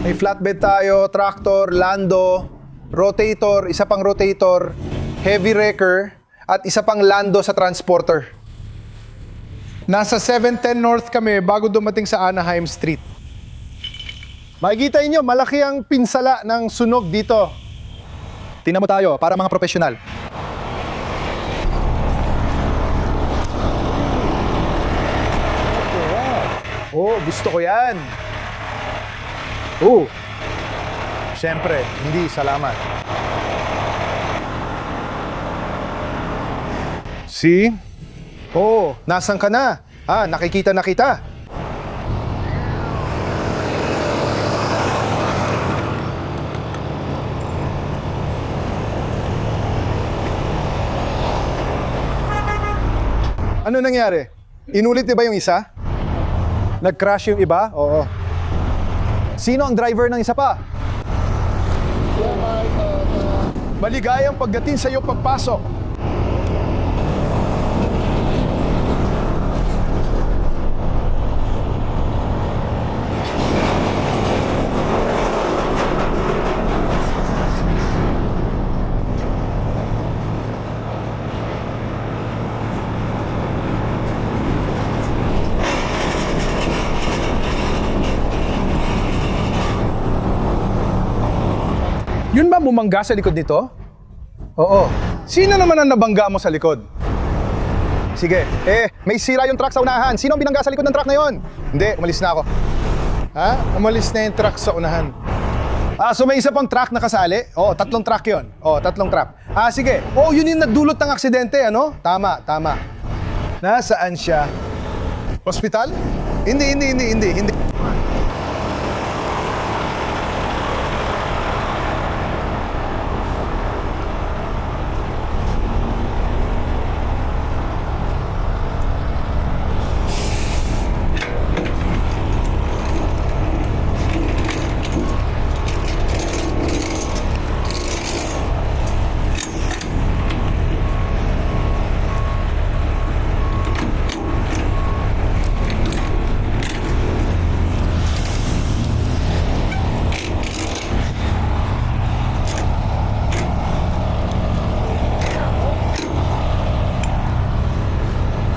May flatbed tayo, tractor, lando, rotator, isa pang rotator, heavy wrecker, at isa pang lando sa transporter. Nasa 710 North kami bago dumating sa Anaheim Street. Makikita inyo, malaki ang pinsala ng sunog dito. Tingnan mo tayo, para mga profesional. Oh, gusto ko yan. Oh. Siyempre, hindi, salamat. See? Oh, nasan ka na? Ah, nakikita na kita. Ano nangyari? Inulit di ba yung isa? Nag-crash yung iba? Oo. Sino ang driver ng isa pa? Maligayang pagdating sa iyo pagpasok. Yun ba bumangga sa likod nito? Oo. Sino naman ang nabangga mo sa likod? Sige. May sira yung truck sa unahan. Sino ang binangga sa likod ng truck na yon? Hindi, umalis na ako. Ha? Umalis na yung truck sa unahan. So may isa pang truck na kasali? Oo, 3 truck yon. Oo, 3 truck. Sige. Yun yung nagdulot ng aksidente, ano? Tama. Nasaan siya? Hospital? Hindi.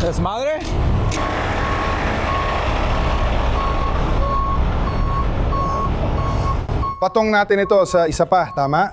Desmadre? Patong natin ito sa isa pa, tama?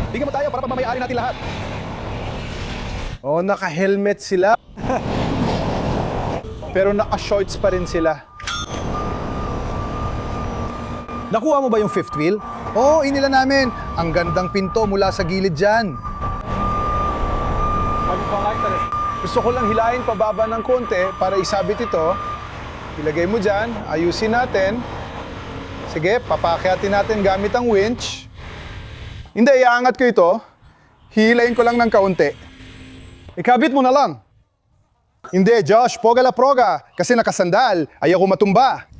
Bigyan mo tayo para pagmamayari natin lahat. Naka-helmet sila. Pero naka-shorts pa rin sila. Nakuha mo ba yung fifth wheel? Inila namin. Ang gandang pinto mula sa gilid dyan. Gusto ko lang hilahin pababa ng konti para isabit ito. Ilagay mo dyan, ayusin natin. Sige, papakyatin natin gamit ang winch. Hindi, iaangat ko ito. Hihilayin ko lang ng kaunti. Ikabit mo na lang. Hindi, Josh, poga la proga. Kasi nakasandal, ayaw ko matumba.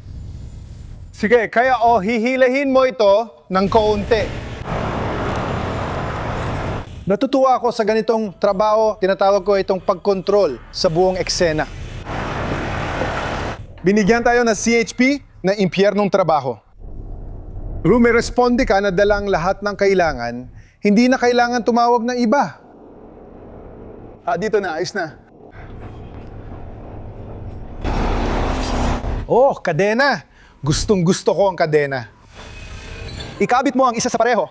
Sige, kaya hihilahin mo ito ng kaunti. Natutuwa ako sa ganitong trabaho, tinatawag ko itong pag-control sa buong eksena. Binigyan tayo ng CHP na impyernong trabaho. May responde ka na dalang lahat ng kailangan, hindi na kailangan tumawag ng iba. Dito na, ayos na. Kadena. Gustong-gusto ko ang kadena. Ikabit mo ang isa sa pareho.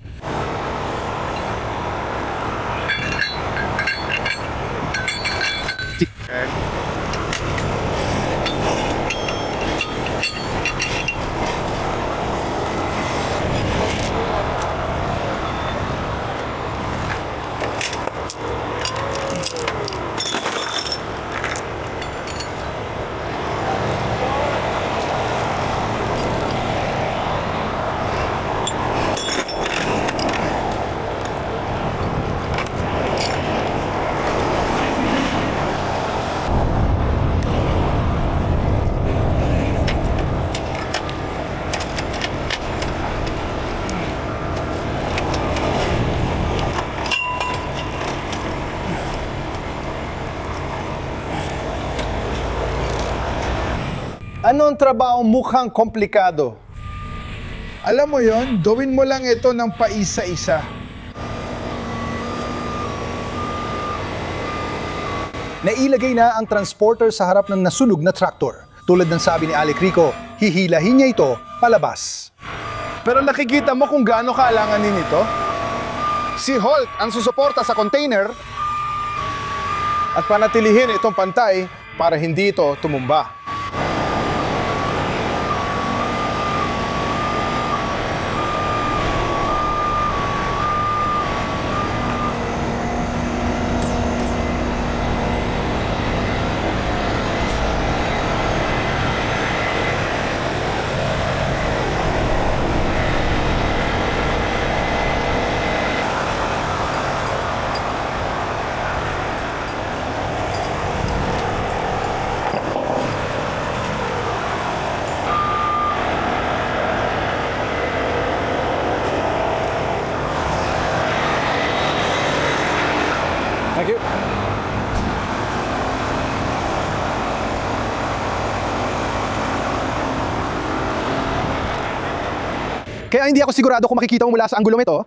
Ano ang trabaho mukhang komplikado? Alam mo yon, gawin mo lang ito ng paisa-isa. Nailagay na ang transporter sa harap ng nasunog na traktor. Tulad ng sabi ni Alec Rico, hihilahin niya ito palabas. Pero nakikita mo kung gaano kaalanganin ito? Si Hulk ang susuporta sa container at panatilihin itong pantay para hindi ito tumumba. Thank you. Kaya hindi ako sigurado kung makikita mo mula sa anggulong ito.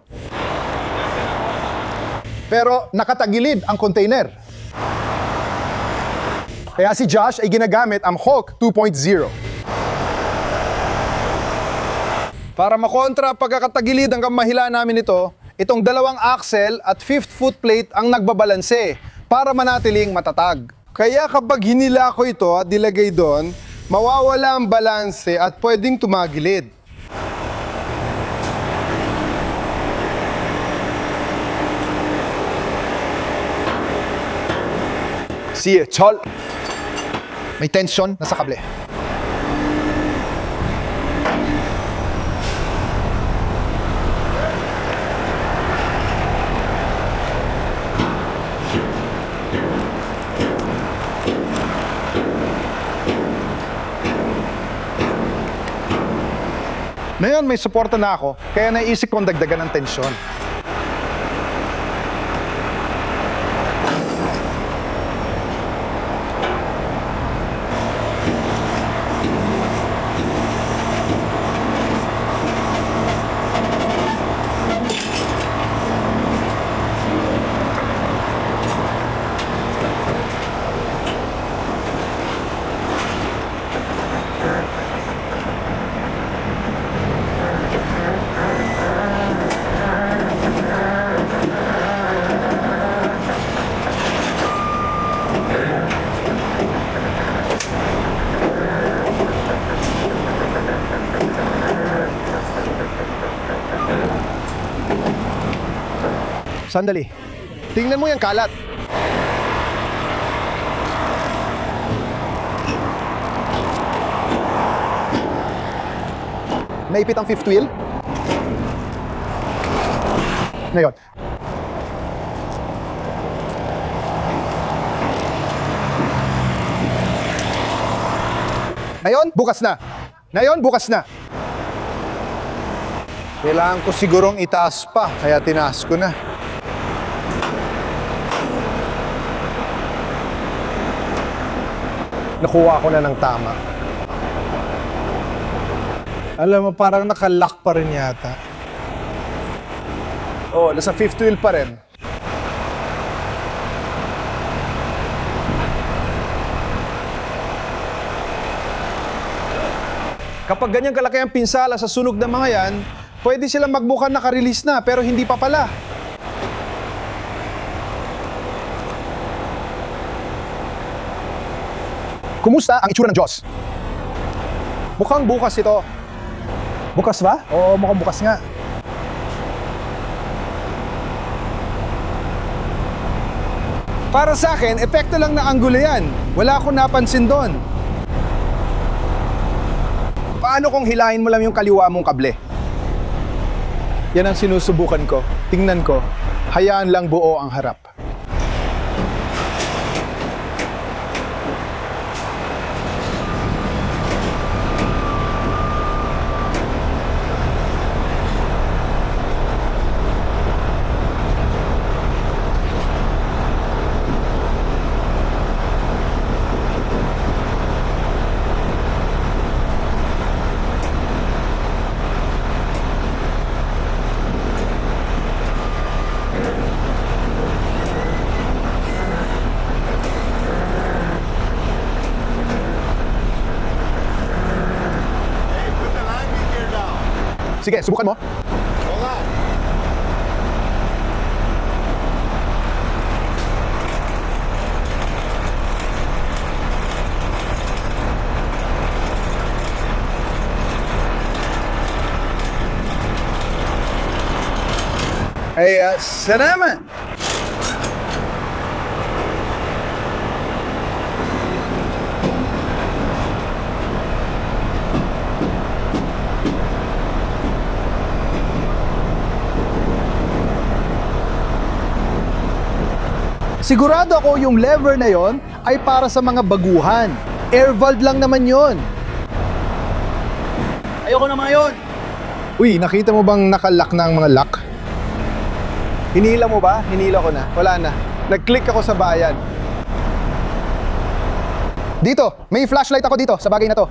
Pero nakatagilid ang container. Kaya si Josh ay ginagamit ang Hulk 2.0. Para makontra pagkakatagilid hanggang mahila namin ito, itong dalawang axle at 5th foot plate ang nagbabalanse para manatiling matatag. Kaya kapag hinila ko ito at dilagay doon, mawawala ang balanse at pwedeng tumagilid. Si Chol. May tension na sa kable. Ngayon may suporta na ako, kaya naisip kong dagdagan ng tensyon. Sandali. Tingnan mo yung kalat. Naipit ang fifth wheel. Ngayon. Ngayon, bukas na. Ngayon, bukas na. Kailangan ko sigurong itaas pa, kaya tinaas ko na. Nakuha ko na ng tama. Alam mo, parang nakalock pa rin yata. Oo, nasa fifth wheel pa rin. Kapag ganyan kalaki ang pinsala sa sunog ng mga yan, pwede silang magbukan naka-release na pero hindi pa pala. Kumusta ang itsura ng Diyos? Mukhang bukas ito. Bukas ba? Oo, mukhang bukas nga. Para sa akin, epekto lang na anggulo yan. Wala akong napansin doon. Paano kung hilahin mo lang yung kaliwa mong kable? Yan ang sinusubukan ko. Tingnan ko. Hayaan lang buo ang harap. Sige, subukan mo. Ay, salamat. Sigurado ako yung lever na yon ay para sa mga baguhan. Air valve lang naman yon. Ayoko na mga yun. Uy, nakita mo bang nakalock na ang mga lock? Hinila mo ba? Hinila ko na. Wala na. Nag-click ako sa bayan. Dito, may flashlight ako dito sa bagay na to.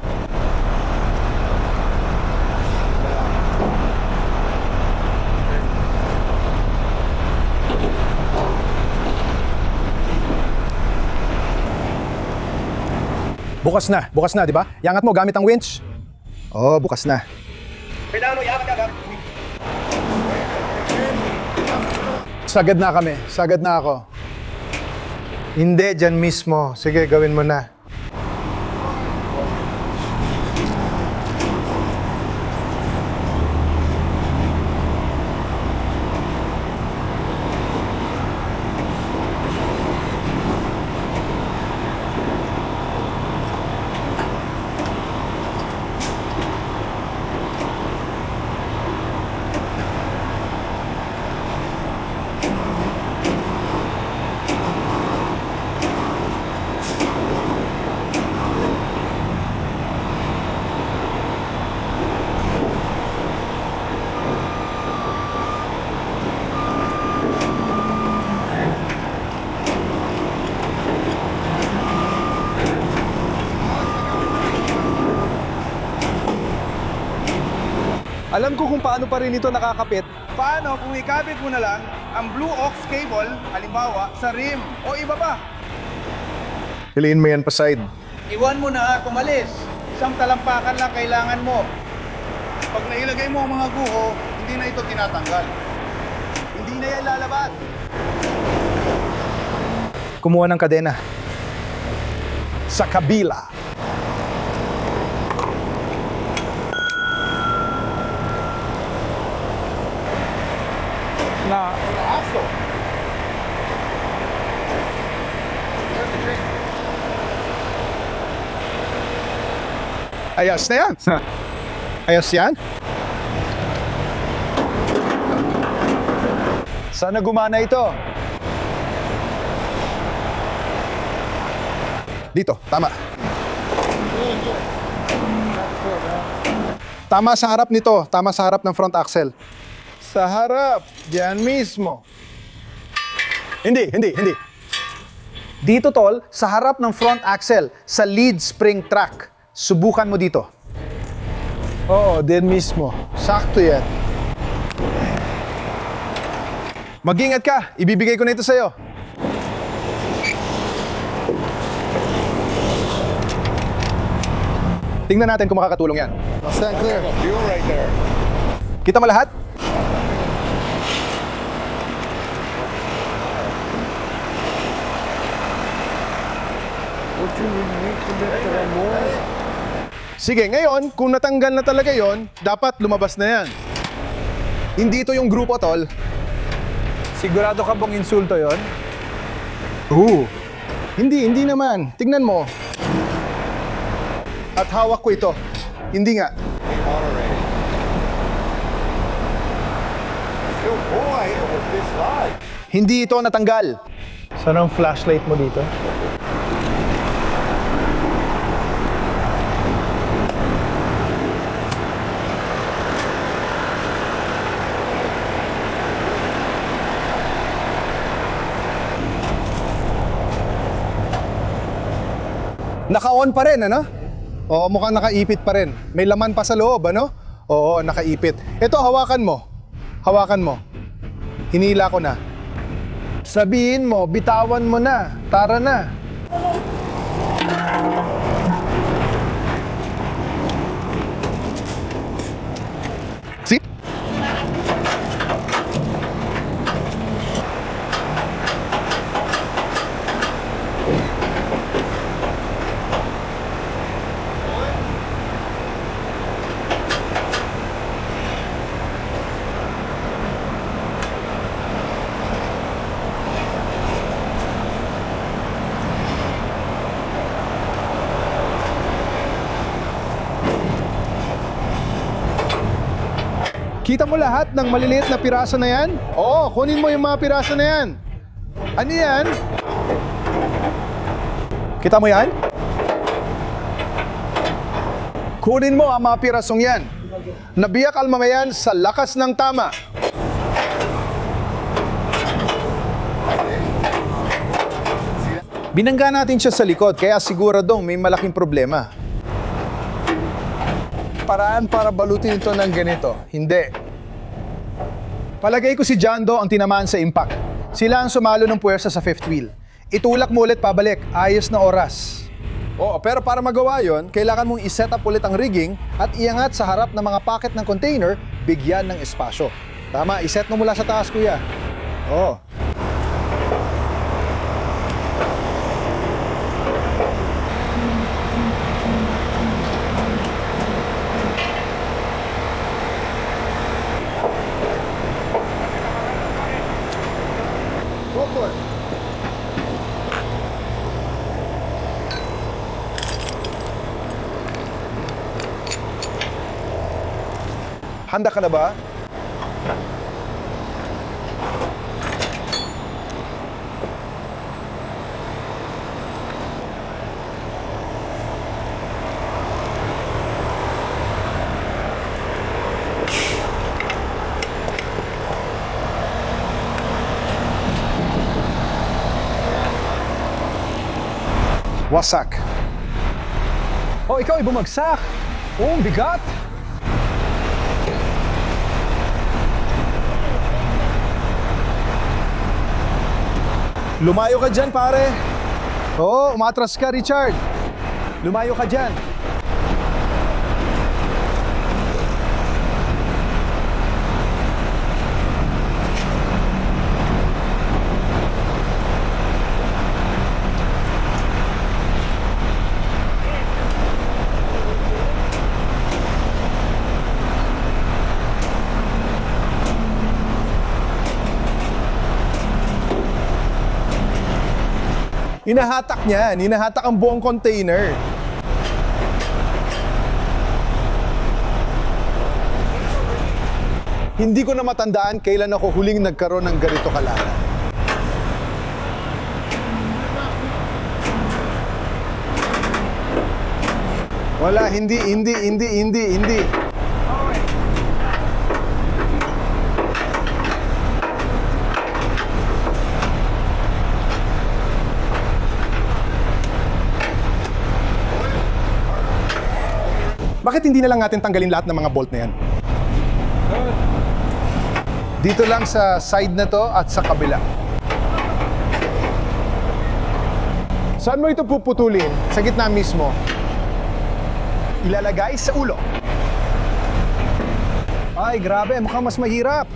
Bukas na, di ba? Yangat mo gamit ang winch. Oo, bukas na. Kailangan mo iangat ka gamit. Sagad na kami. Sagad na ako. Hindi, dyan mismo. Sige, gawin mo na. Alam ko kung paano pa rin ito nakakapit. Paano kung ikabit mo na lang ang Blue Ox cable, halimbawa, sa rim o iba pa? Piliin mo yan pa side. Iwan mo na at umalis. Isang talampakan lang kailangan mo. Pag nailagay mo ang mga guho, hindi na ito tinatanggal. Hindi na yan lalabas. Kumuha ng kadena. Sa kabila. Na aso. Ayos na yan. Ayos yan. Sana gumana ito. Dito, tama. Tama sa harap nito. Tama sa harap ng front axle. Sa harap. Diyan mismo. Hindi. Dito, tol, sa harap ng front axle, sa lead spring track. Subukan mo dito. Oo, diyan mismo. Sakto yan. Mag-ingat ka. Ibibigay ko na ito sa'yo. Tingnan natin kung makakatulong yan. Stand clear. Fuel right there. Kita mo lahat? Sige, ngayon, kung natanggal na talaga yon, dapat lumabas na yan. Hindi ito yung grupo, tol. Sigurado ka bang insulto yon? Hindi naman. Tignan mo. At hawak ko ito. Hindi nga. Hindi ito natanggal. Saan ang flashlight mo dito? Naka-on pa rin, ano? Oo, mukhang nakaipit pa rin. May laman pa sa loob, ano? Oo, nakaipit. Ito, hawakan mo. Hawakan mo. Hinila ko na. Sabihin mo, bitawan mo na. Tara na. See? Kita mo lahat ng maliliit na piraso na yan? Oo, kunin mo yung mga piraso na yan. Ano yan? Kita mo yan? Kunin mo ang mga pirasong yan. Nabiyak ang mga yan sa lakas ng tama. Binangga natin siya sa likod, kaya siguradong may malaking problema. Paraan para balutin ito ng ganito. Hindi. Palagay ko si John Doe ang tinamaan sa impact. Sila ang sumalo ng puwersa sa fifth wheel. Itulak mo ulit pabalik. Ayos na oras. Oo, pero para magawa yon, kailangan mong iset up ulit ang rigging at iangat sa harap ng mga packet ng container, bigyan ng espasyo. Tama, iset mo mula sa taas, kuya. Oo. Go for it. Handa ka na ba? Wasak. Oh, ikaw ay bumagsak. Oh, ang bigat. Lumayo ka dyan, pare. Oo, umatras ka, Richard. Lumayo ka dyan. Hinahatak niyan. Hinahatak ang buong container. Hindi ko na matandaan kailan ako huling nagkaroon ng ganito kalala. Wala, hindi. Bakit hindi na lang natin tanggalin lahat ng mga bolt na yan? Dito lang sa side na to at sa kabila. Saan mo ito puputulin? Sa gitna mismo. ilalagay sa ulo. Ay, grabe, mukhang mas mahirap.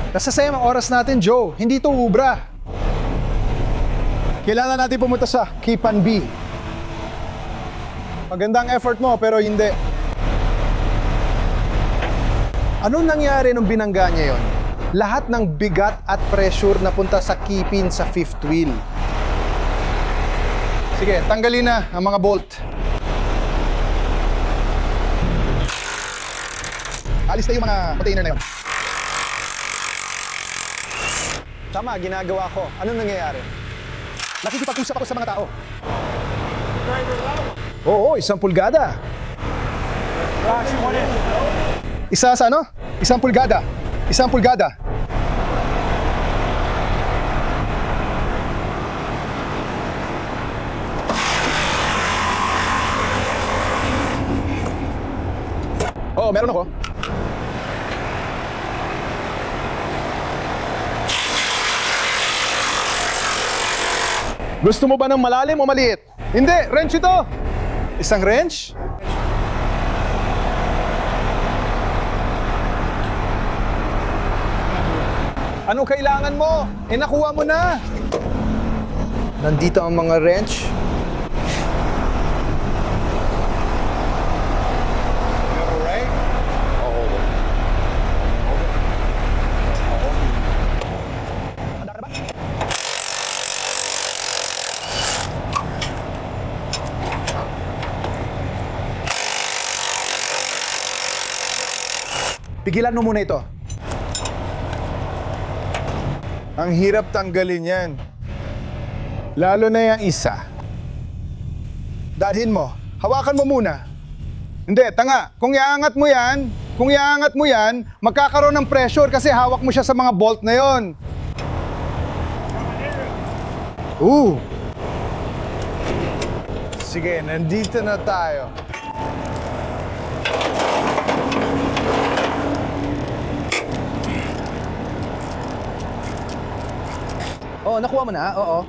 Nasasayang ang oras natin, Joe. Hindi to ubra. Kailangan natin pumunta sa Kipan B. Magandang effort mo, pero hindi. Anong nangyari nung binangga niya yon? Lahat ng bigat at pressure napunta sa kipin sa fifth wheel. Sige, tanggalin na ang mga bolt. Alis na yung mga container na yun. Tama, ginagawa ko. Anong nangyayari? Nakikipag-usap ako sa mga tao. Oo, 1 pulgada. Isa sa ano? 1 pulgada. 1 pulgada. Oo, meron ako. Gusto mo ba ng malalim o maliit? Hindi, wrench ito. Isang wrench? Anong kailangan mo? Nakuha mo na. Nandito ang mga wrench. Pigilan mo muna ito. Ang hirap tanggalin yan. Lalo na yung isa. Dalhin mo. Hawakan mo muna. Hindi, tanga. Kung iaangat mo yan, magkakaroon ng pressure kasi hawak mo siya sa mga bolt na yon. Sige, nandito na tayo. Oo, nakuha mo na. Oo.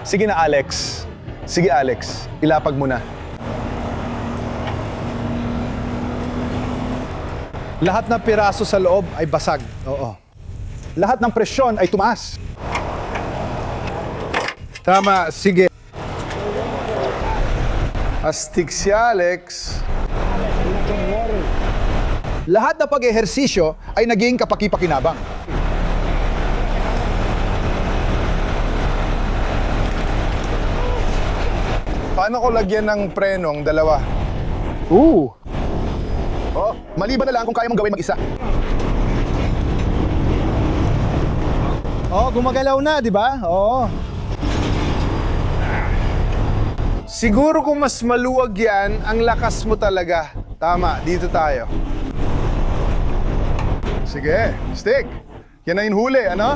Sige na, Alex. Sige, Alex. Ilapag mo na. Lahat ng piraso sa loob ay basag. Oo. Lahat ng presyon ay tumaas. Tama, sige. Astig si Alex. Lahat na pag-ehersisyo ay naging kapaki-pakinabang. Paano ko lagyan ng prenong dalawa? Oh, maliban na lang kung kaya mong gawin mag-isa. Oo, gumagalaw na, di ba? Oo. Siguro kung mas maluwag yan, ang lakas mo talaga. Tama, dito tayo. Sige, stick. Yan na yung huli, ano?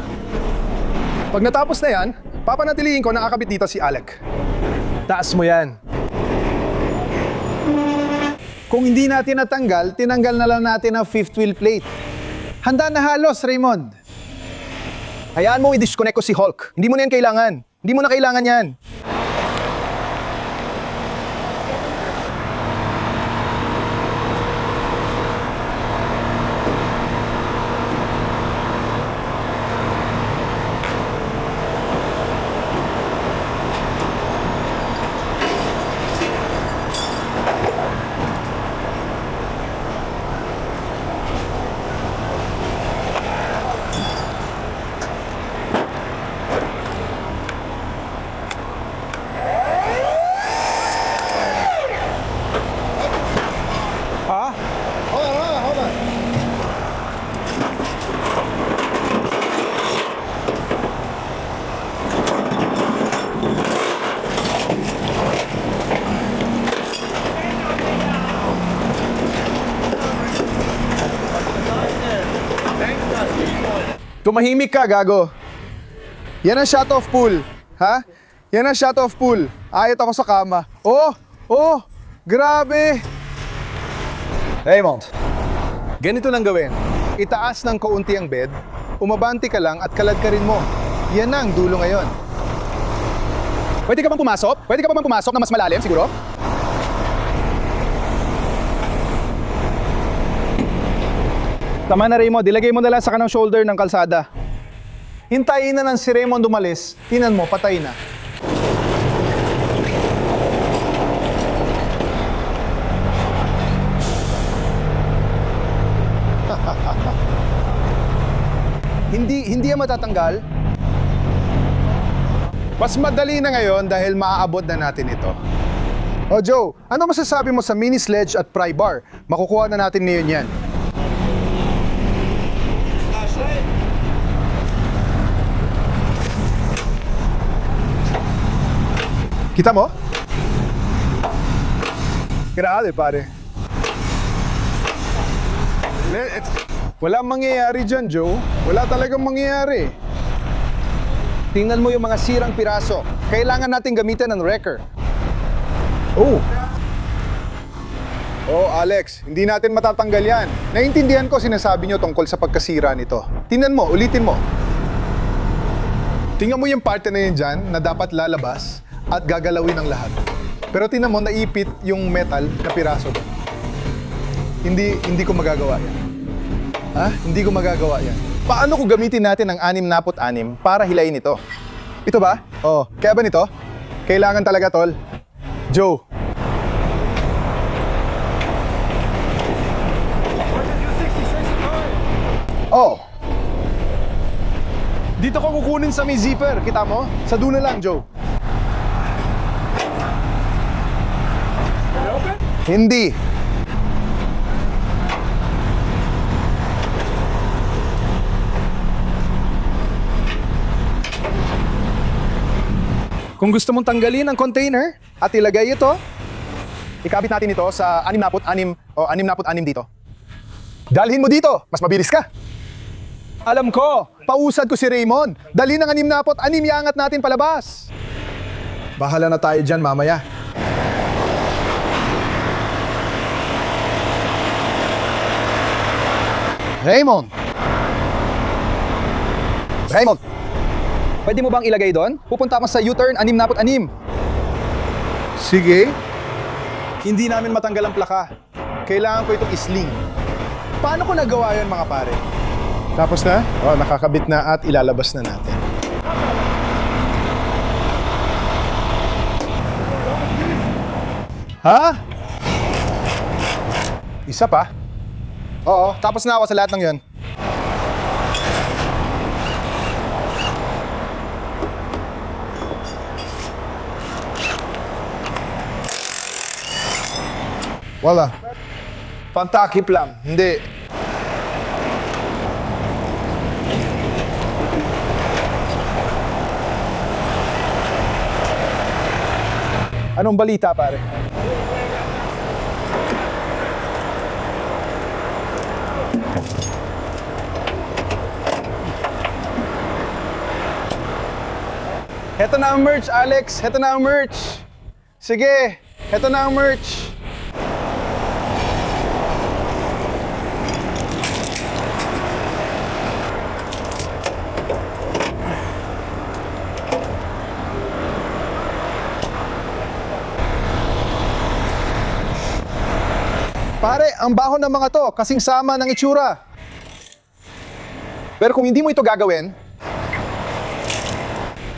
Pag natapos na yan, papanatilihin ko na kakabit dito si Alec. Taas mo yan. Kung hindi natin natanggal, tinanggal na lang natin ang fifth wheel plate. Handa na halos, Raymond. Hayaan mo i-disconnect ko si Hulk. Hindi mo na yan kailangan. Hindi mo na kailangan yan. Tumahimik ka, gago. Yan ang shut-off pull. Ha? Yan ang shut-off pull. Ayot ako sa kama. Oh! Grabe! Raymond, Ganito lang gawin. Itaas ng kaunti ang bed, umabanti ka lang at kaladkarin mo. Yan na ang dulo ngayon. Pwede ka bang pumasok? Pwede ka bang pumasok na mas malalim siguro? Tama na Raymond, dilagay mo na lang sa kanang shoulder ng kalsada. Hintayin na ng si Raymond umalis, tinan mo, patay na. hindi yan matatanggal. Mas madali na ngayon dahil maaabot na natin ito. O Joe, ano masasabi mo sa mini sledge at pry bar? Makukuha na natin ngayon yan. Kita mo? Grabe pare. Walang mangyayari dyan, Joe. Wala talagang mangyayari. Tingnan mo yung mga sirang piraso. Kailangan natin gamitin ng wrecker. Oh. Oh, Alex, hindi natin matatanggal yan. Naintindihan ko sinasabi nyo tungkol sa pagkasira nito. Tingnan mo, ulitin mo. Tingnan mo yung parte na yun dyan na dapat lalabas at gagalawin ng lahat. Pero tingnan mo, naipit yung metal na piraso doon. Hindi ko magagawa yan. Ha? Hindi ko magagawa yan. Paano kung gamitin natin ang 6 para hilain ito? Ito ba? Oh, kaya ba nito? Kailangan talaga, tol. Joe. Oh. Dito ko kukunin sa may zipper. Kita mo? Sa dulo lang, Joe. Hindi. Kung gusto mong tanggalin ang container at ilagay ito, Ikabit natin ito sa 66 o 66 dito. Dalhin mo dito, mas mabilis ka. Alam ko, pausad ko si Raymond. Dali ng 66, iangat natin palabas. bahala na tayo dyan mamaya. Raymond! Raymond! Pwede mo bang ilagay doon? Pupunta ako sa U-turn 66. Sige. Hindi namin matanggal ang plaka. Kailangan ko itong isling. Paano ko nagawa yun, mga pare? Tapos na? Oh, nakakabit na at ilalabas na natin. Ha? Isa pa? Oo, tapos na ako sa lahat ng yon. Wala. Pantakip lang. Hindi. Anong balita, pare? Heto na ang merch, Alex. Heto na ang merch. Sige, heto na ang merch. Pare, ang baho ng mga to, kasing sama ng itsura. Pero kung hindi mo ito gagawin,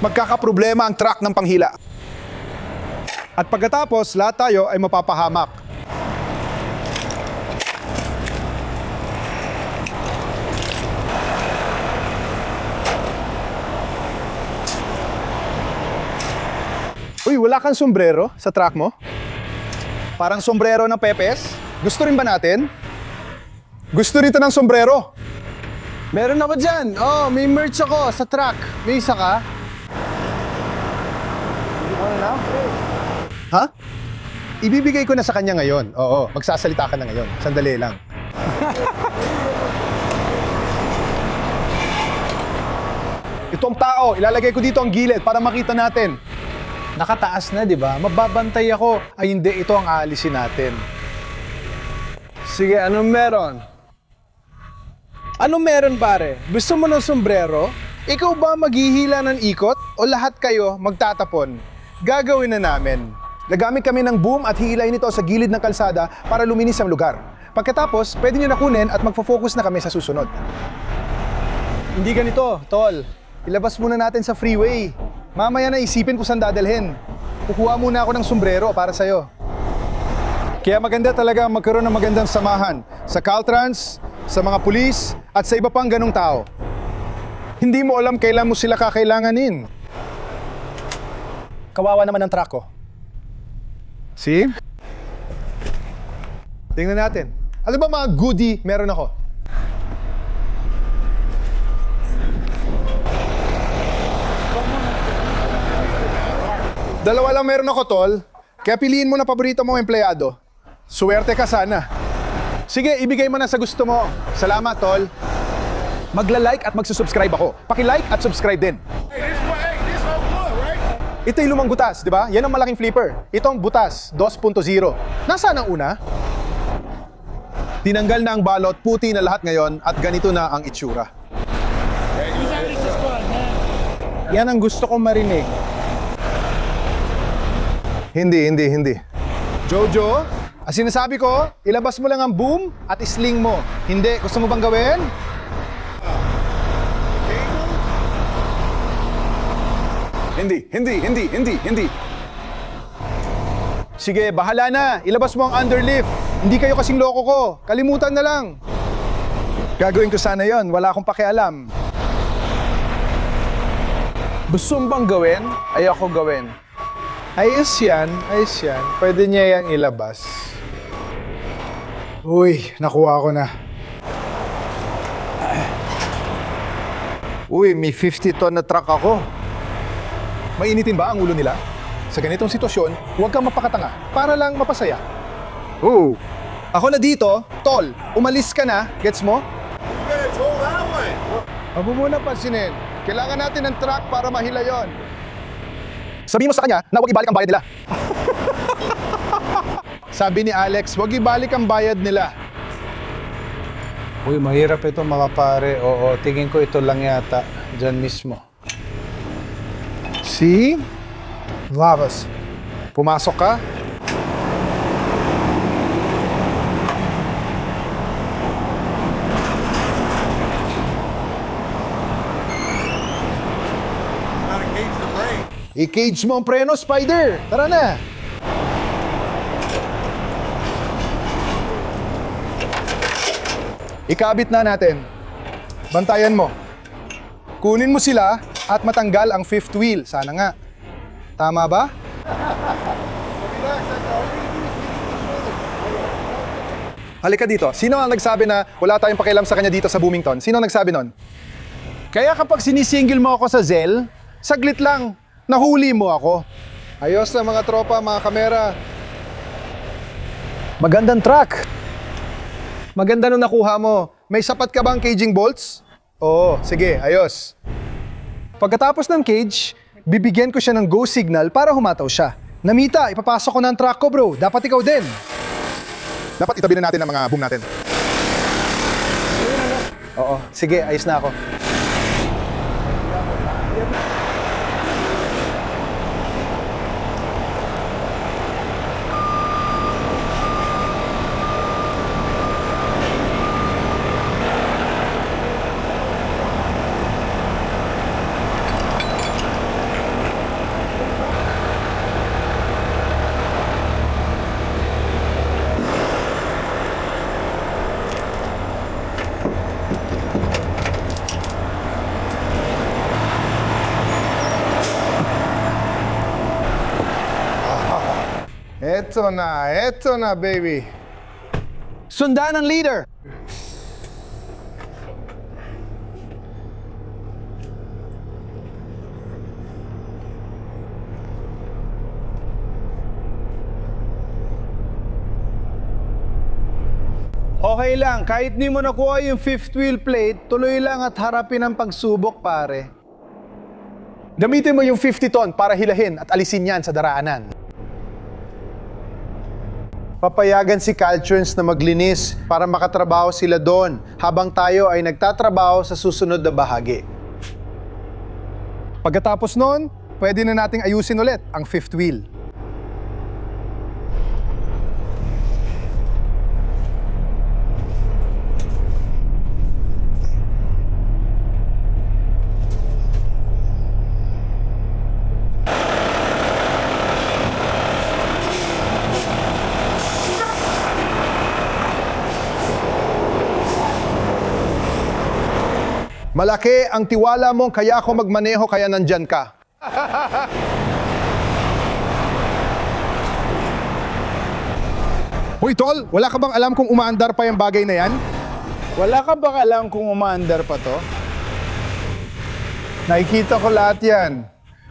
magkakaproblema ang truck ng panghila. At pagkatapos, lahat tayo ay mapapahamak. Uy, wala kang sombrero sa truck mo? Parang sombrero ng Pepes? Gusto rin ba natin? Gusto rito ng sombrero. Meron ako dyan. Oh, may merch ako sa truck. May isa ka? Ha? Ibibigay ko na sa kanya ngayon. Oo, magsasalita ka na ngayon. Sandali lang. Itong tao, ilalagay ko dito ang gilid para makita natin. Nakataas na, di ba? Mababantay ako. Ay hindi, ito ang aalisin natin. Sige, anong meron? Ano meron pare? Gusto mo ng sombrero? Ikaw ba maghihila ng ikot o lahat kayo magtatapon? Gagawin na namin. Nagamit kami ng boom at hihilayin ito sa gilid ng kalsada para luminis ang lugar. Pagkatapos, pwede nyo na kunin at magfo-focus na kami sa susunod. Hindi ganito, tol. Ilabas muna natin sa freeway. Mamaya na isipin kung saan dadalhin. Kukuha muna ako ng sombrero para sa'yo. Kaya maganda talaga magkaroon ng magandang samahan sa Caltrans, sa mga pulis, at sa iba pang ganong tao. Hindi mo alam kailan mo sila kakailanganin. Kawawa naman ang truck ko. See? Tingnan natin. Ano ba mga goodie meron ako? Dalawa lang meron ako, tol. Kaya piliin mo na paborito mong empleyado. Suwerte ka sana. Sige, ibigay mo na sa gusto mo. Salamat, tol. Magla-like at magsusubscribe ako. Paki-like at subscribe din. Ito yung lumang butas, di ba? Yan ang malaking flipper. Ito ang butas, 2.0. Nasaan ang una? Tinanggal na ang balot, puti na lahat ngayon, at ganito na ang itsura. Yan ang gusto kong marinig. Hindi. Jojo, ang sinasabi ko, ilabas mo lang ang boom at isling mo. Hindi, gusto mo bang gawin? Hindi. Sige, bahala na. Ilabas mo ang underlift. Hindi kayo kasing loko ko. Kalimutan na lang. Gagawin ko sana yon. Wala akong pakialam. Gusto mo bang gawin? Ayoko gawin. Ayos yan. Pwede niya yang ilabas. Uy, nakuha ko na. Uy, may 50 ton na truck ako. Mainitin ba ang ulo nila? Sa ganitong sitwasyon, huwag kang mapakatanga para lang mapasaya. Oh, Ako na dito, tol, umalis ka na, gets mo? Huwag mo muna pansinin. Kailangan natin ng truck para mahila yon. Sabihin mo sa kanya na huwag ibalik ang bayad nila. Sabi ni Alex, huwag ibalik ang bayad nila. Uy, mahirap ito mga pare. Oo, tingin ko ito lang yata. Diyan mismo. See? Lavas. Pumasok ka? I-cage mo ang preno, Spider! Tara na! Ikabit na natin. Bantayan mo. Kunin mo sila at matanggal ang fifth wheel. Sana nga. Tama ba? Halika dito. Sino ang nagsabi na wala tayong pakialam sa kanya dito sa Bloomington? Sino ang nagsabi nun? Kaya kapag sinisingle mo ako sa Zelle, saglit lang, nahuli mo ako. Ayos na mga tropa, mga kamera. Magandang truck. Maganda nung nakuha mo. May sapat ka bang caging bolts? Oo, sige, ayos. Pagkatapos ng cage, bibigyan ko siya ng go signal para humataw siya. Namita, ipapasok ko na ang truck ko, bro. Dapat ikaw din. Dapat itabi na natin ang mga boom natin. Oo, sige, ayos na ako. Eto na, baby. Sundan ang leader. Okay lang, kahit di mo nakuha yung fifth wheel plate, tuloy lang at harapin ang pagsubok, pare. Gamitin mo yung 50 ton para hilahin at alisin yan sa daraanan. papayagan si Caltrans na maglinis para makatrabaho sila doon habang tayo ay nagtatrabaho sa susunod na bahagi. Pagkatapos noon, pwede na nating ayusin ulit ang fifth wheel. Malaki ang tiwala mo kaya ako magmaneho kaya nandyan ka. Hoy tol, wala ka bang alam kung umaandar pa yung bagay na yan? Wala ka bang alam kung umaandar pa to? Nakikita ko lahat yan.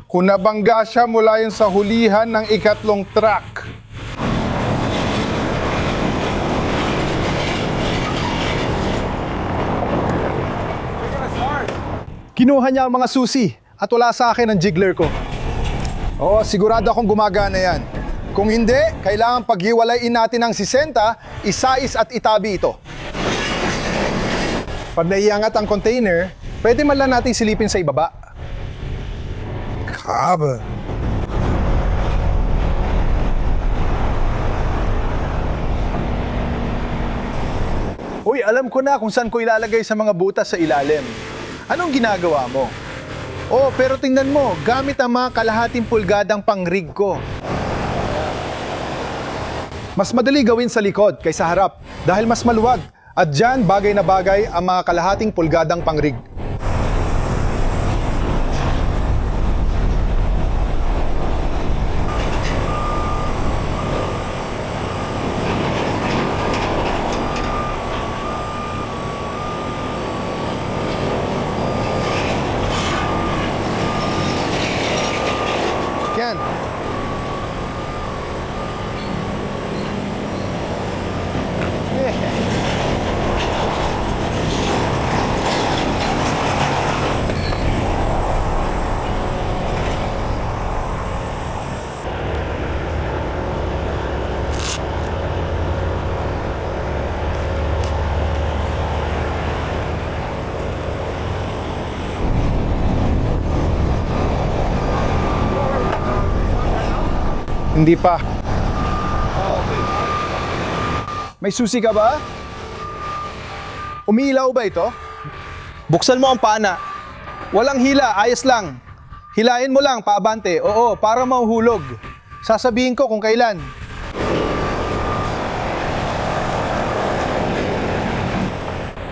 Kung nabangga siya mula yun sa hulihan ng ikatlong truck. Kinuha niya ang mga susi at wala sa akin ang jiggler ko. Oo, sigurado akong gumagana yan. Kung hindi, kailangan paghiwalayin natin ang 60, isais at itabi ito. Pag naiangat ang container, pwede man lang natin silipin sa ibaba. Kaba. Uy, alam ko na kung saan ko ilalagay sa mga butas sa ilalim. Anong ginagawa mo? Oh, pero tingnan mo, gamit ang mga kalahating pulgadang pang-rig ko. Mas madali gawin sa likod kaysa harap dahil mas maluwag at dyan bagay na bagay ang mga kalahating pulgadang pang-rig. Yan. Hindi pa. May susi ka ba? Umiilaw ba ito? Buksan mo ang pana. Walang hila, ayos lang. Hilain mo lang, paabante. Oo, para mahuhulog. Sasabihin ko kung kailan.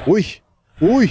Uy! Uy!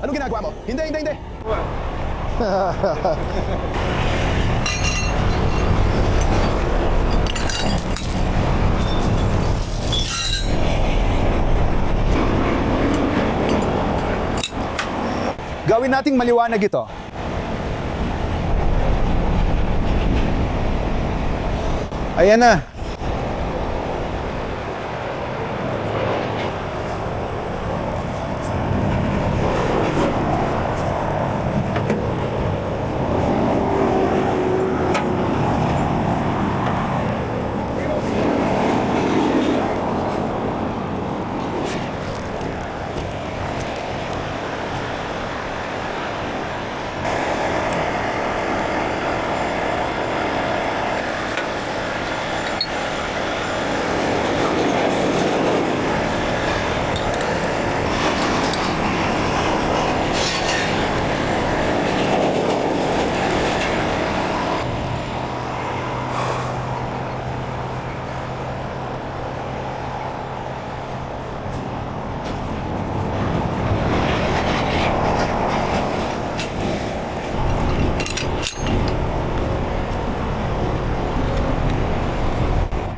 Anong ginagawa mo? Hindi, hindi, hindi. Gawin nating maliwanag ito. Ayan na.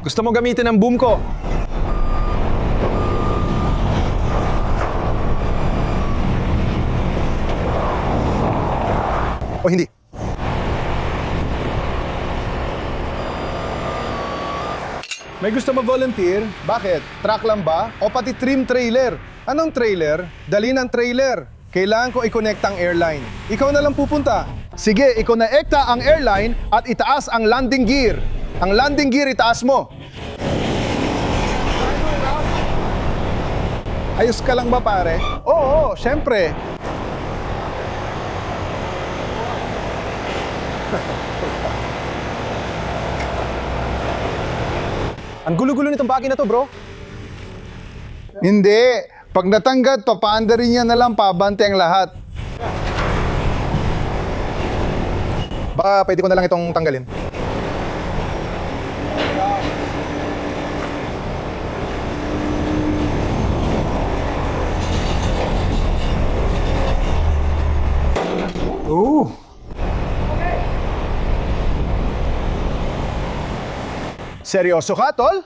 Gusto mo gamitin ang boom ko? O hindi? May gusto mag-volunteer? Bakit? Truck lang ba? O pati trim trailer? Anong trailer? Dali ng trailer. Kailangan ko i-connect ang airline. Ikaw na lang pupunta. Sige, i-connecta ang airline at itaas ang landing gear. Ang landing gear itaas mo. Ayos ka lang ba, pare? Oo, syempre. Ang gulo-gulo nitong bagay na to, bro. Hindi. Pag natanggat, papaanda rin niya na lang, pabante ang lahat. Baka pwede ko na lang itong tanggalin. Oo. Seryoso ka, tol?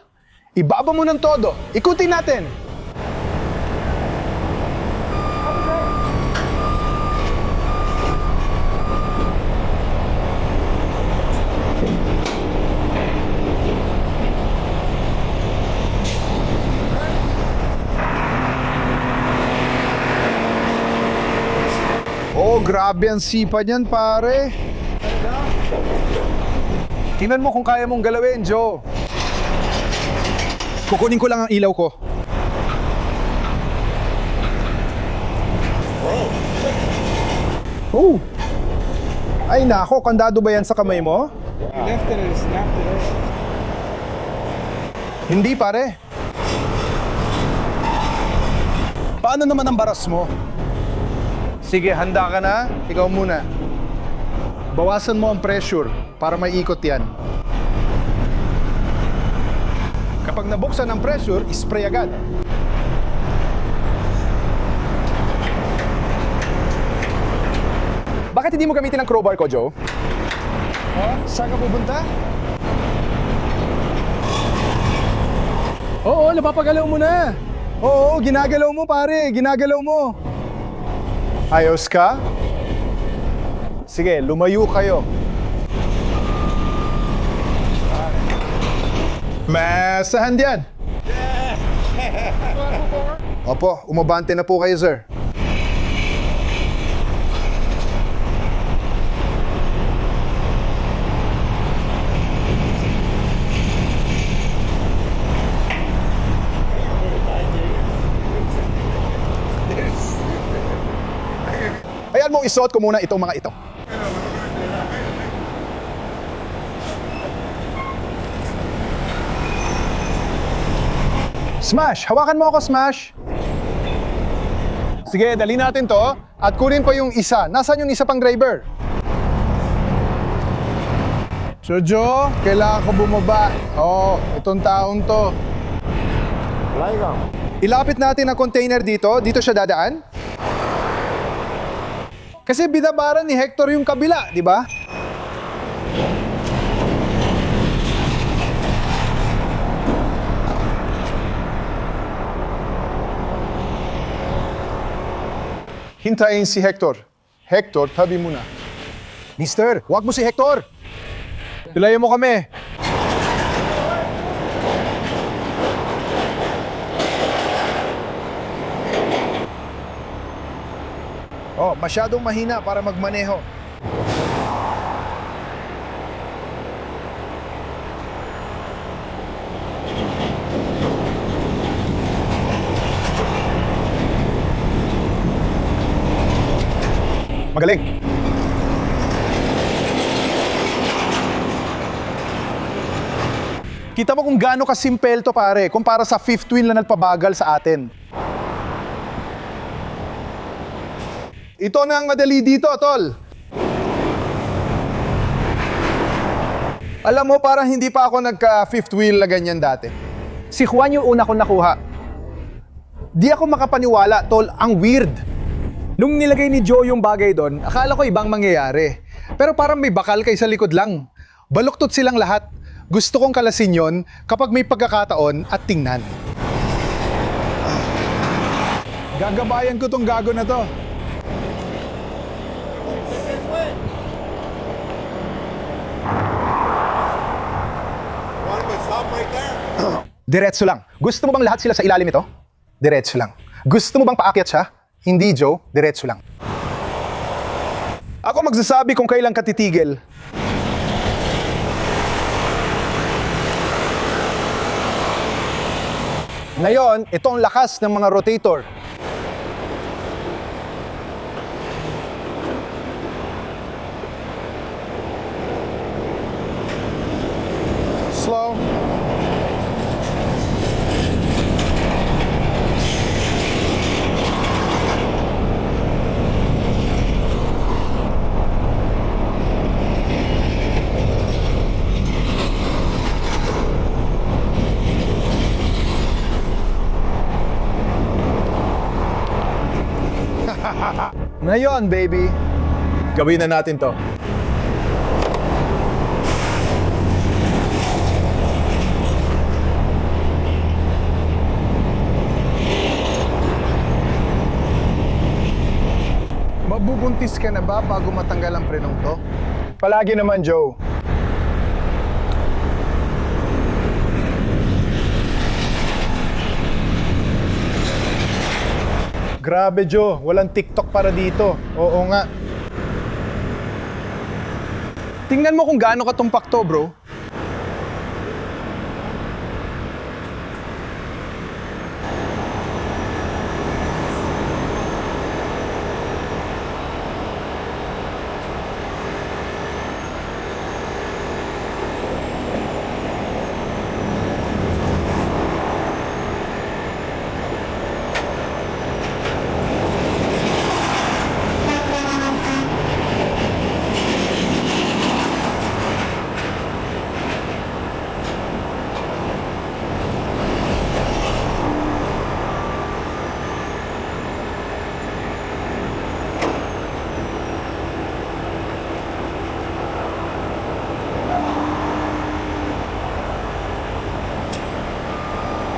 Ibaba mo ng todo. Ikutin natin. Oh, grabe ang sipa niyan, pare. Tingnan mo kung kaya mong galawin, Joe. Kukunin ko lang ang ilaw ko. Oh! Ay nako, kandado ba yan sa kamay mo? Hindi, pare. Paano naman ang baras mo? Sige, handa ka na? Ikaw muna. Bawasan mo ang pressure para maiikot yan. Kapag nabuksan ang pressure, spray agad. Bakit hindi mo gamitin ang crowbar ko, Joe? Saan ka pupunta? Oo, napapagalaw mo na. Oo, ginagalaw mo, pare. Ginagalaw mo. Ayos ka? Sige, lumayo kayo. Masahan diyan. Opo, umabante na po kayo, sir. Ayan mo, isuot ko muna itong mga ito. Smash! Hawakan mo ako, Smash! Sige, dali natin to at kunin pa yung isa. Nasaan yung isa pang driver? Jojo, kailangan ko bumaba. Oo, itong taong to. Ilapit natin ang container dito. Dito siya dadaan. Kasi binabaran ni Hector yung kabila, di ba? Hintayin si Hector. Hector, tabi muna. Mister, wag mo si Hector! Pilayan mo kami. Oh, masyadong mahina para magmaneho. Magaling. Kita mo kung gaano kasimpel to, pare, kumpara sa fifth wheel na nagpabagal sa atin. Ito na ang madali dito, tol. Alam mo, parang hindi pa ako nagka-fifth wheel na ganyan dati. Si Juan yung una kong nakuha. Di ako makapaniwala, tol. Ang weird. Nung nilagay ni Joe yung bagay doon, akala ko ibang mangyayari. Pero parang may bakal kay sa likod lang. Baluktot silang lahat. Gusto kong kalasin yon kapag may pagkakataon at tingnan. Gagabayan ko tong gago na to. Diretso lang. Gusto mo bang lahat sila sa ilalim ito? Diretso lang. Gusto mo bang paakyat siya? Hindi, Joe. Diretso lang. Ako magsasabi kung kailan ka titigil. Ngayon, ito ang lakas ng mga rotator. Slow. Ngayon, baby. Gawin na natin to. Mabubuntis ka na ba bago matanggal ang prenong to? Palagi naman, Joe. Grabe, Joe. Walang TikTok para dito. Oo nga. Tingnan mo kung gaano ka tumpak to, bro.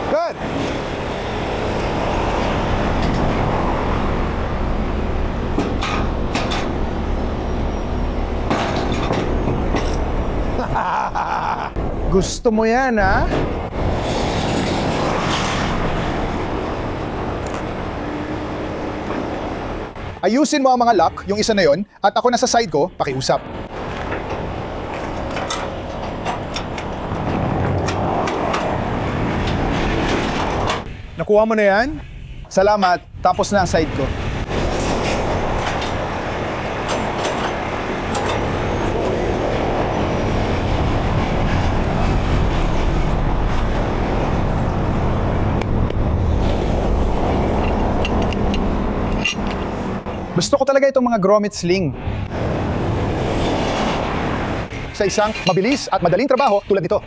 Good. Gusto mo yan, ha? Ayusin mo ang mga lock, yung isa na yon, at ako nasa side ko, pakiusap. Nakuha mo na yan? Salamat, tapos na ang side ko. Gusto ko talaga itong mga grommet sling. Sa isang mabilis at madaling trabaho tulad nito.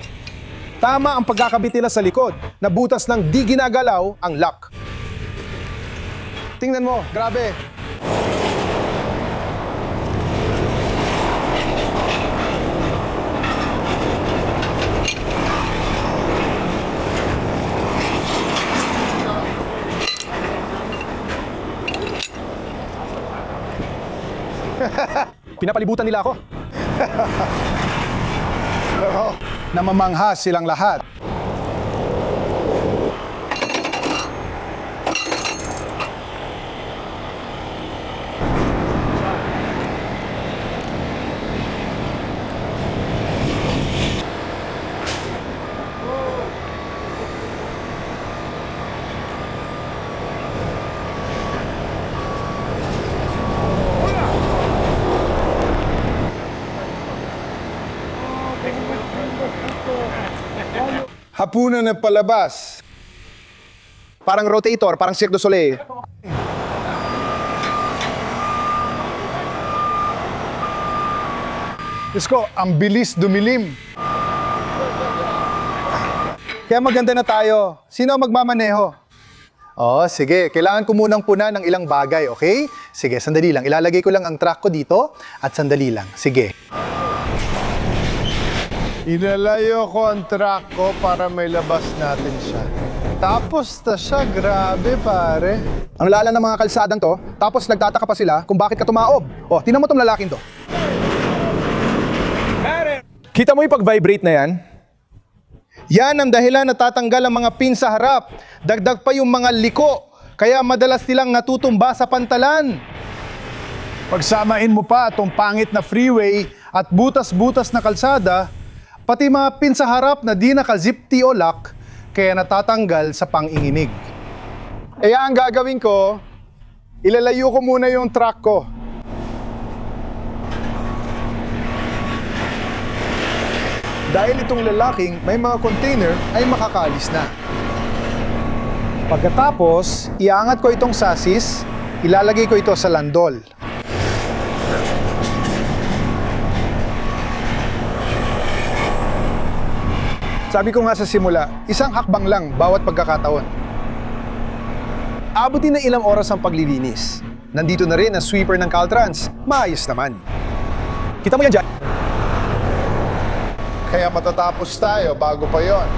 Tama ang pagkakabit nila sa likod na butas ng di ginagalaw ang lock. Tingnan mo, grabe. Pinapalibutan nila ako. Namamangha silang lahat. Hapunan na palabas. Parang rotator, parang Cirque du Soleil. Diyos ko, ang bilis dumilim. Kaya maganda na tayo. Sino ang magmamaneho? Oh, sige. Kailangan ko munang puna ng ilang bagay, okay? Sige, sandali lang. Ilalagay ko lang ang truck ko dito at sandali lang. Sige. Ilalayo ko ang truck ko para may labas natin siya. Tapos na siya, grabe pare. Ang lala ng mga kalsadang to, tapos nagtataka pa sila kung bakit ka tumaob. O, tinan mo tong lalaking to. Kita mo yung pag-vibrate na yan? Yan ang dahilan na tatanggal ang mga pin sa harap. Dagdag pa yung mga liko. Kaya madalas silang natutumba sa pantalan. Pagsamain mo pa itong pangit na freeway at butas-butas na kalsada, pati mga pin sa harap na di naka-zip T o lock, kaya natatanggal sa panginginig. Kaya ang gagawin ko, ilalayo ko muna yung truck ko. Dahil itong lalaking may mga container ay makakalis na. Pagkatapos, iangat ko itong sasis, ilalagay ko ito sa landol. Sabi ko nga sa simula, isang hakbang lang bawat pagkakataon. Abutin na ilang oras ang paglilinis. Nandito na rin ang sweeper ng Caltrans. Maayos naman. Kita mo yan dyan? Kaya matatapos tayo bago pa yon.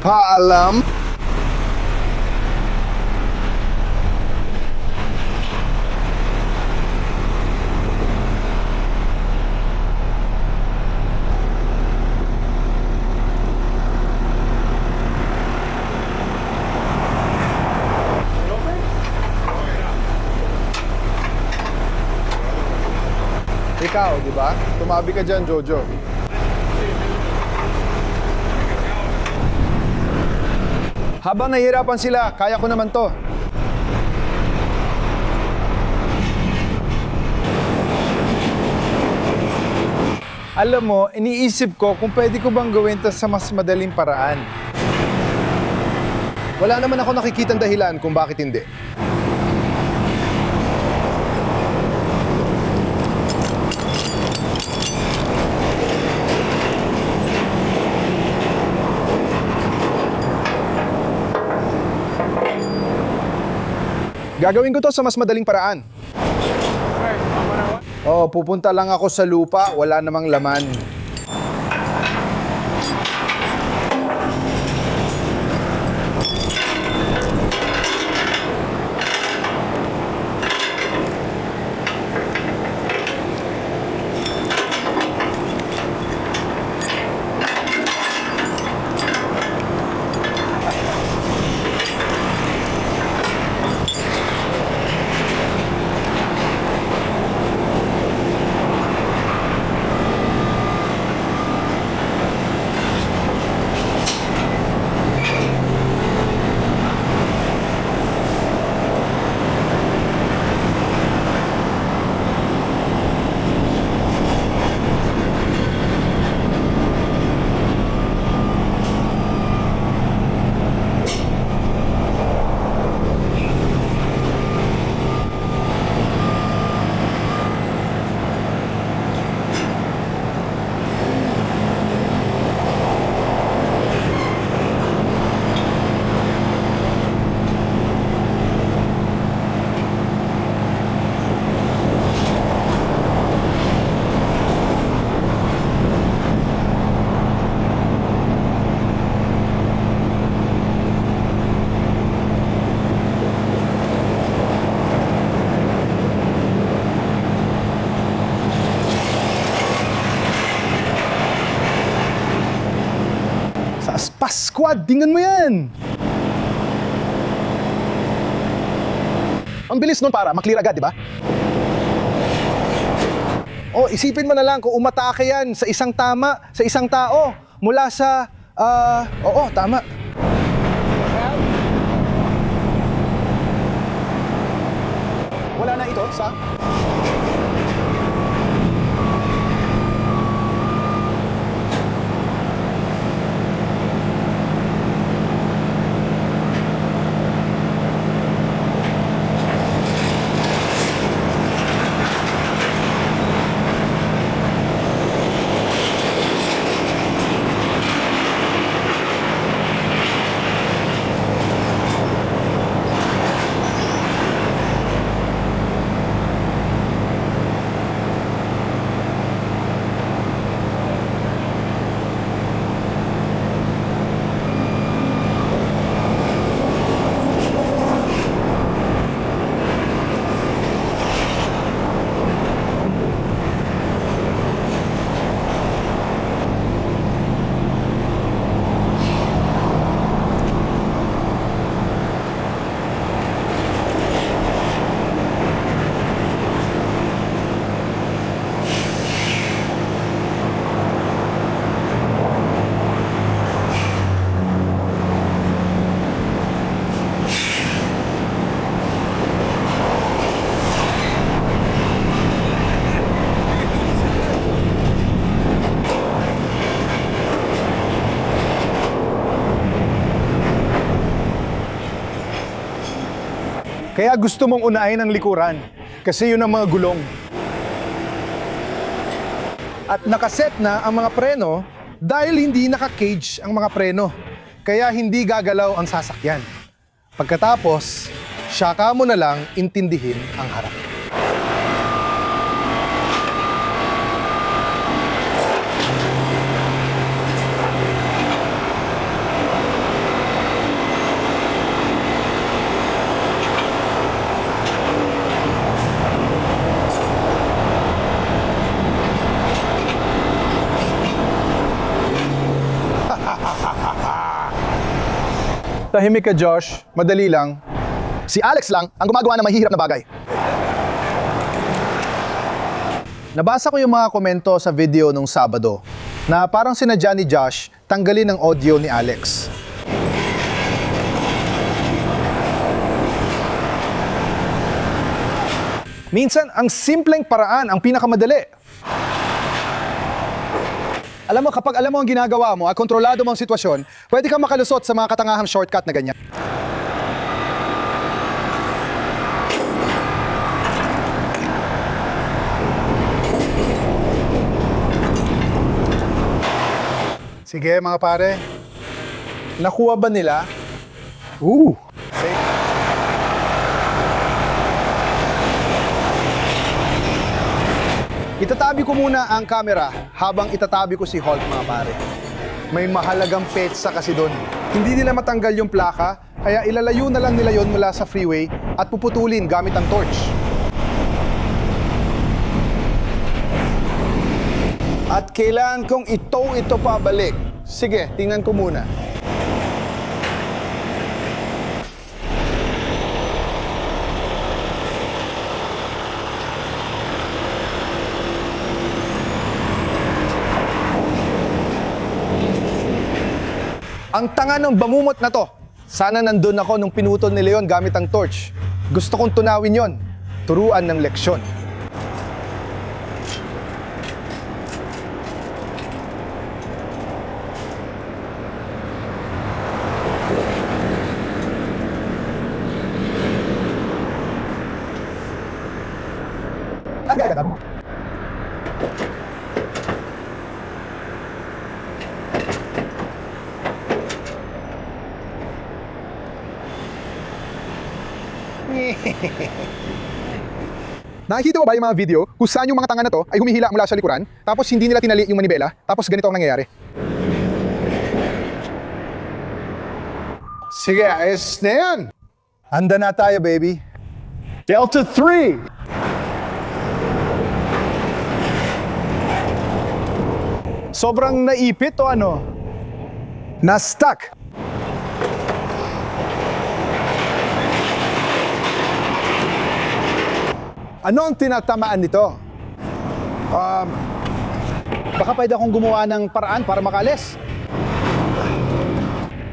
Paalam. Ikaw, di ba? Tumabi ka dyan, Jojo. Habang nahihirapan sila, kaya ko naman to. Alam mo, iniisip ko kung pwede ko bang gawin to sa mas madaling paraan. Wala naman ako nakikitang dahilan kung bakit hindi. Gagawin ko to sa mas madaling paraan. Oh, pupunta lang ako sa lupa, wala namang laman. Sa Aspas Squad, tingnan mo yan! Ang bilis nun para, maklear agad, di ba? O, isipin mo na lang kung umatake yan sa isang tama, sa isang tao, mula sa, oo, tama. Wala na ito sa... Kaya gusto mong unahin ang likuran. Kasi yun ang mga gulong. At nakaset na ang mga preno dahil hindi naka-cage ang mga preno. Kaya hindi gagalaw ang sasakyan. Pagkatapos, saka mo na lang intindihin ang harap. Tahimik ka, Josh. Madali lang. Si Alex lang ang gumagawa ng mahihirap na bagay. Nabasa ko yung mga komento sa video nung Sabado na parang sinadya ni Josh tanggalin ang audio ni Alex. Minsan, ang simpleng paraan ang pinakamadali. Alam mo, kapag alam mo ang ginagawa mo at kontrolado mo ang sitwasyon, pwede kang makalusot sa mga katangahang shortcut na ganyan. Sige mga pare. Nakuha ba nila? Itatabi ko muna ang camera habang itatabi ko si Hulk, mga pare. May mahalagang petsa kasi doon. Hindi nila matanggal yung plaka, kaya ilalayo na lang nila yon mula sa freeway at puputulin gamit ang torch. At kailangan kong itow ito pabalik. Sige, tingnan ko muna. Ang tanga ng bamumot na to. Sana nandun ako nung pinutol ni Leon gamit ang torch. Gusto kong tunawin yon. Turuan ng leksyon. Nakikita mo ba yung mga video kung saan yung mga tanga na to ay humihila mula sa likuran, tapos hindi nila tinali yung manibela, tapos ganito ang nangyayari? Sige, ayos na yan. Handa na tayo, baby. Delta 3! Sobrang naipit o ano? Na-stuck! Ano ang tinatamaan nito? Baka pwede akong gumawa ng paraan para makalis.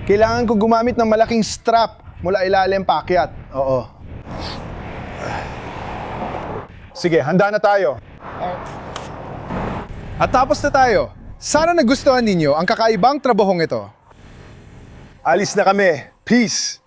Kailangan ko gumamit ng malaking strap mula ilalim paakyat. Oo. Sige, handa na tayo. At tapos na tayo. Sana nagustuhan ninyo ang kakaibang trabahong ito. Alis na kami. Peace!